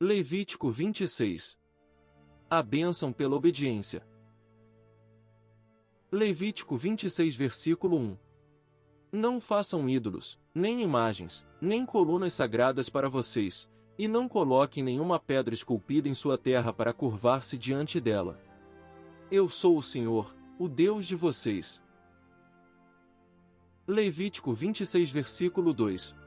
Levítico 26. A bênção pela obediência. Levítico 26 versículo 1. Não façam ídolos, nem imagens, nem colunas sagradas para vocês, e não coloquem nenhuma pedra esculpida em sua terra para curvar-se diante dela. Eu sou o Senhor, o Deus de vocês. Levítico 26 versículo 2.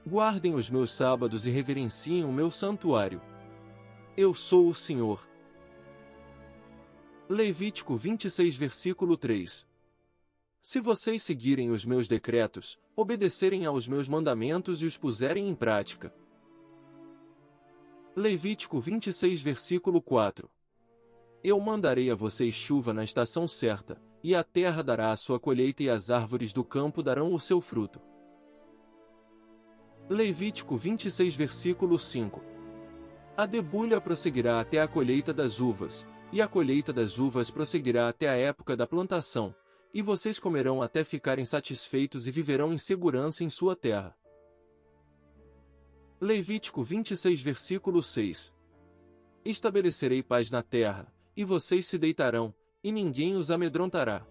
Guardem os meus sábados e reverenciem o meu santuário. Eu sou o Senhor. Levítico 26 versículo 3. Se vocês seguirem os meus decretos, obedecerem aos meus mandamentos e os puserem em prática. Levítico 26 versículo 4. Eu mandarei a vocês chuva na estação certa, e a terra dará a sua colheita e as árvores do campo darão o seu fruto. Levítico 26 versículo 5. A debulha prosseguirá até a colheita das uvas, e a colheita das uvas prosseguirá até a época da plantação, e vocês comerão até ficarem satisfeitos e viverão em segurança em sua terra. Levítico 26 versículo 6. Estabelecerei paz na terra, e vocês se deitarão, e ninguém os amedrontará.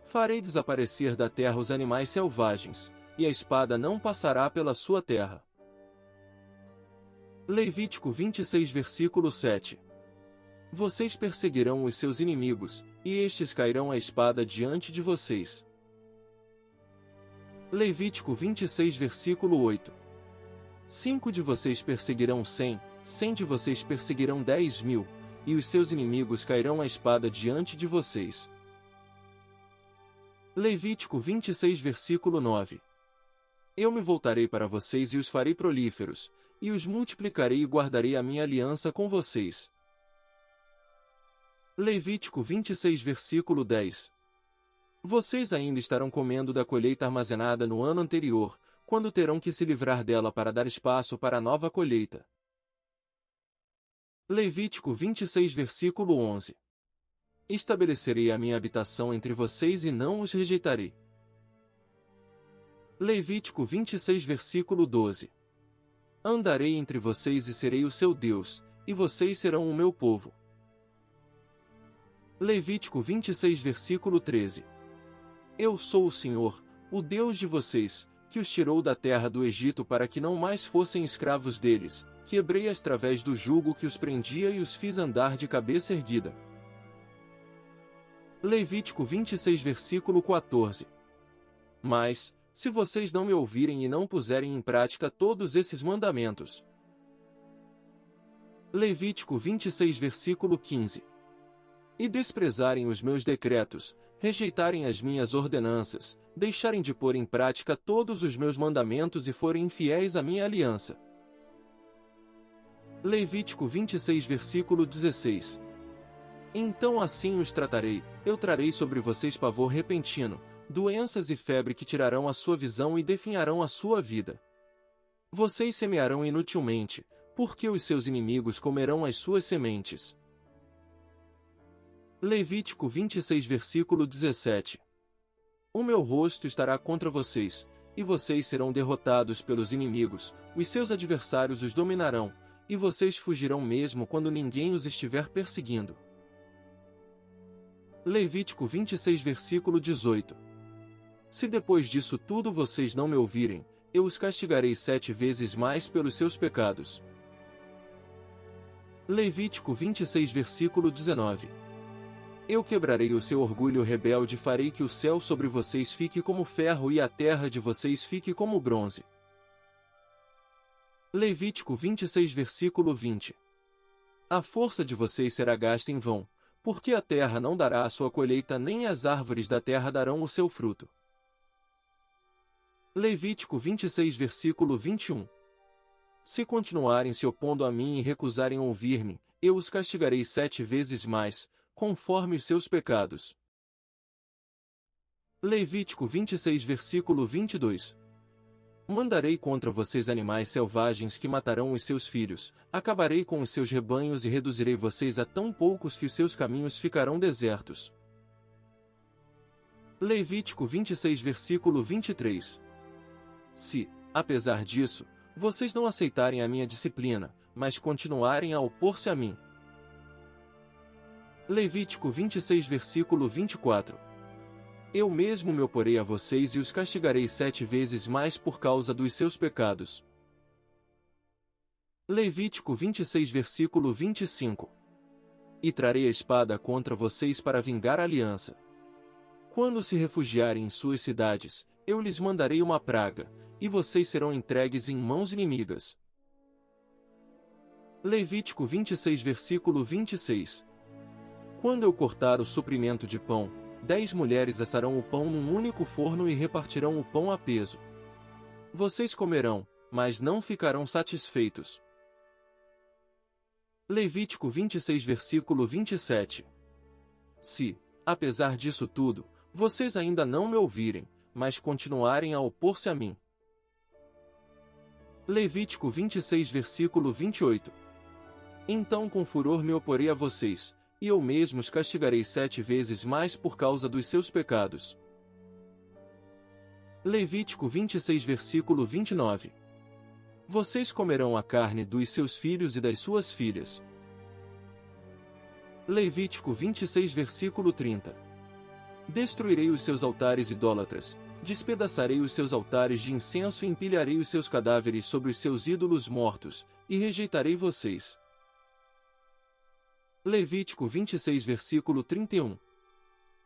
Farei desaparecer da terra os animais selvagens, e a espada não passará pela sua terra. Levítico 26 versículo 7. Vocês perseguirão os seus inimigos, e estes cairão à espada diante de vocês. Levítico 26 versículo 8. 5 de vocês perseguirão 100, 100 de vocês perseguirão 10.000, e os seus inimigos cairão à espada diante de vocês. Levítico 26 versículo 9. Eu me voltarei para vocês e os farei prolíferos, e os multiplicarei e guardarei a minha aliança com vocês. Levítico 26 versículo 10. Vocês ainda estarão comendo da colheita armazenada no ano anterior, quando terão que se livrar dela para dar espaço para a nova colheita. Levítico 26 versículo 11. Estabelecerei a minha habitação entre vocês e não os rejeitarei. Levítico 26 versículo 12. Andarei entre vocês e serei o seu Deus, e vocês serão o meu povo. Levítico 26 versículo 13. Eu sou o Senhor, o Deus de vocês, que os tirou da terra do Egito para que não mais fossem escravos deles, quebrei-as através do jugo que os prendia e os fiz andar de cabeça erguida. Levítico 26 versículo 14. Mas, se vocês não me ouvirem e não puserem em prática todos esses mandamentos. Levítico 26 versículo 15. E desprezarem os meus decretos, rejeitarem as minhas ordenanças, deixarem de pôr em prática todos os meus mandamentos e forem infiéis à minha aliança. Levítico 26 versículo 16. Então assim os tratarei, eu trarei sobre vocês pavor repentino, doenças e febre que tirarão a sua visão e definharão a sua vida. Vocês semearão inutilmente, porque os seus inimigos comerão as suas sementes. Levítico 26 versículo 17. O meu rosto estará contra vocês, e vocês serão derrotados pelos inimigos, os seus adversários os dominarão, e vocês fugirão mesmo quando ninguém os estiver perseguindo. Levítico 26 versículo 18. Se depois disso tudo vocês não me ouvirem, eu os castigarei 7 vezes mais pelos seus pecados. Levítico 26 versículo 19. Eu quebrarei o seu orgulho rebelde e farei que o céu sobre vocês fique como ferro e a terra de vocês fique como bronze. Levítico 26 versículo 20. A força de vocês será gasta em vão, porque a terra não dará a sua colheita nem as árvores da terra darão o seu fruto. Levítico 26 versículo 21. Se continuarem se opondo a mim e recusarem ouvir-me, eu os castigarei 7 vezes mais, conforme os seus pecados. Levítico 26 versículo 22. Mandarei contra vocês animais selvagens que matarão os seus filhos, acabarei com os seus rebanhos e reduzirei vocês a tão poucos que os seus caminhos ficarão desertos. Levítico 26 versículo 23. Se, apesar disso, vocês não aceitarem a minha disciplina, mas continuarem a opor-se a mim. Levítico 26 versículo 24. Eu mesmo me oporei a vocês e os castigarei 7 vezes mais por causa dos seus pecados. Levítico 26 versículo 25. E trarei a espada contra vocês para vingar a aliança. Quando se refugiarem em suas cidades, eu lhes mandarei uma praga, e vocês serão entregues em mãos inimigas. Levítico 26 versículo 26. Quando eu cortar o suprimento de pão, 10 mulheres assarão o pão num único forno e repartirão o pão a peso. Vocês comerão, mas não ficarão satisfeitos. Levítico 26 versículo 27. Se, apesar disso tudo, vocês ainda não me ouvirem, mas continuarem a opor-se a mim. Levítico 26 versículo 28. Então com furor me oporei a vocês, e eu mesmo os castigarei 7 vezes mais por causa dos seus pecados. Levítico 26 versículo 29. Vocês comerão a carne dos seus filhos e das suas filhas. Levítico 26 versículo 30. Destruirei os seus altares idólatras, despedaçarei os seus altares de incenso e empilharei os seus cadáveres sobre os seus ídolos mortos, e rejeitarei vocês. Levítico 26 versículo 31.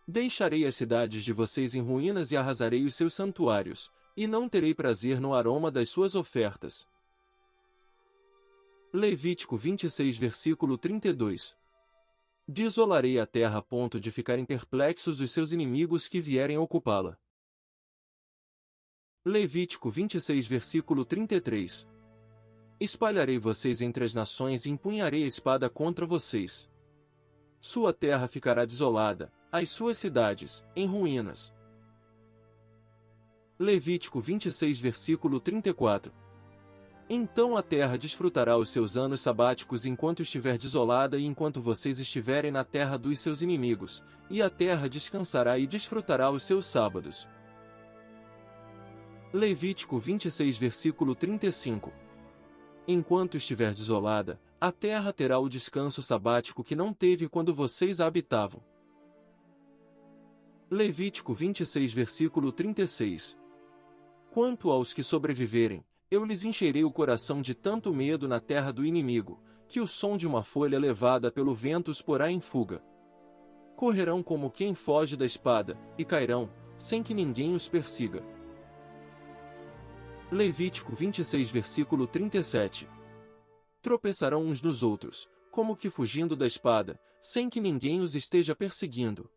Deixarei as cidades de vocês em ruínas e arrasarei os seus santuários, e não terei prazer no aroma das suas ofertas. Levítico 26 versículo 32. Desolarei a terra a ponto de ficarem perplexos os seus inimigos que vierem ocupá-la. Levítico 26 versículo 33. Espalharei vocês entre as nações e empunharei a espada contra vocês. Sua terra ficará desolada, as suas cidades, em ruínas. Levítico 26 versículo 34. Então a terra desfrutará os seus anos sabáticos enquanto estiver desolada e enquanto vocês estiverem na terra dos seus inimigos, e a terra descansará e desfrutará os seus sábados. Levítico 26 versículo 35. Enquanto estiver desolada, a terra terá o descanso sabático que não teve quando vocês a habitavam. Levítico 26 versículo 36. Quanto aos que sobreviverem, eu lhes encherei o coração de tanto medo na terra do inimigo, que o som de uma folha levada pelo vento os porá em fuga. Correrão como quem foge da espada, e cairão, sem que ninguém os persiga. Levítico 26 versículo 37. Tropeçarão uns nos outros, como que fugindo da espada, sem que ninguém os esteja perseguindo.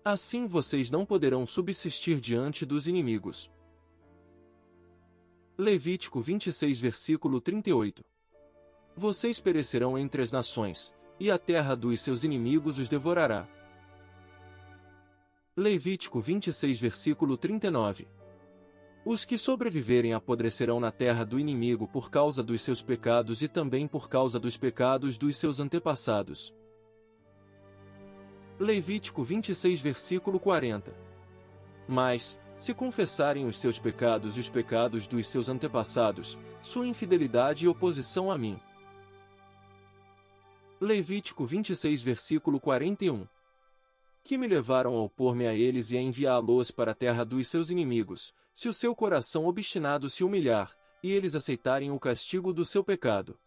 Assim vocês não poderão subsistir diante dos inimigos. Levítico 26 versículo 38. Vocês perecerão entre as nações, e a terra dos seus inimigos os devorará. Levítico 26 versículo 39. Os que sobreviverem apodrecerão na terra do inimigo por causa dos seus pecados e também por causa dos pecados dos seus antepassados. Levítico 26 versículo 40. Mas, se confessarem os seus pecados e os pecados dos seus antepassados, sua infidelidade e oposição a mim. Levítico 26 versículo 41. Que me levaram a opor-me a eles e a enviá-los para a terra dos seus inimigos, se o seu coração obstinado se humilhar, e eles aceitarem o castigo do seu pecado.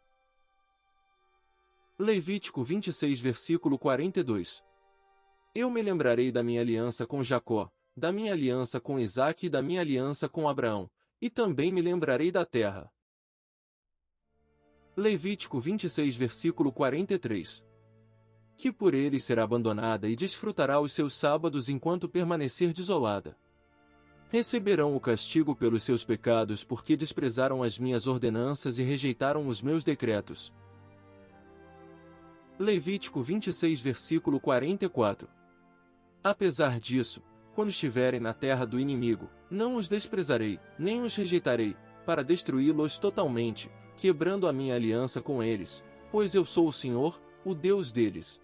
Levítico 26 versículo 42. Eu me lembrarei da minha aliança com Jacó, da minha aliança com Isaque e da minha aliança com Abraão, e também me lembrarei da terra. Levítico 26 versículo 43. Que por eles será abandonada e desfrutará os seus sábados enquanto permanecer desolada. Receberão o castigo pelos seus pecados porque desprezaram as minhas ordenanças e rejeitaram os meus decretos. Levítico 26 versículo 44. Apesar disso, quando estiverem na terra do inimigo, não os desprezarei, nem os rejeitarei, para destruí-los totalmente, quebrando a minha aliança com eles, pois eu sou o Senhor, o Deus deles.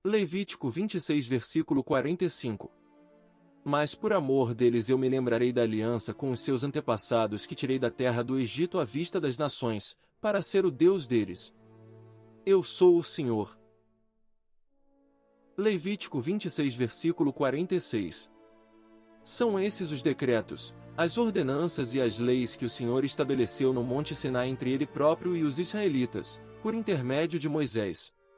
Levítico 26 versículo 45. Mas por amor deles eu me lembrarei da aliança com os seus antepassados que tirei da terra do Egito à vista das nações, para ser o Deus deles. Eu sou o Senhor. Levítico 26 versículo 46. São esses os decretos, as ordenanças e as leis que o Senhor estabeleceu no Monte Sinai entre ele próprio e os israelitas, por intermédio de Moisés.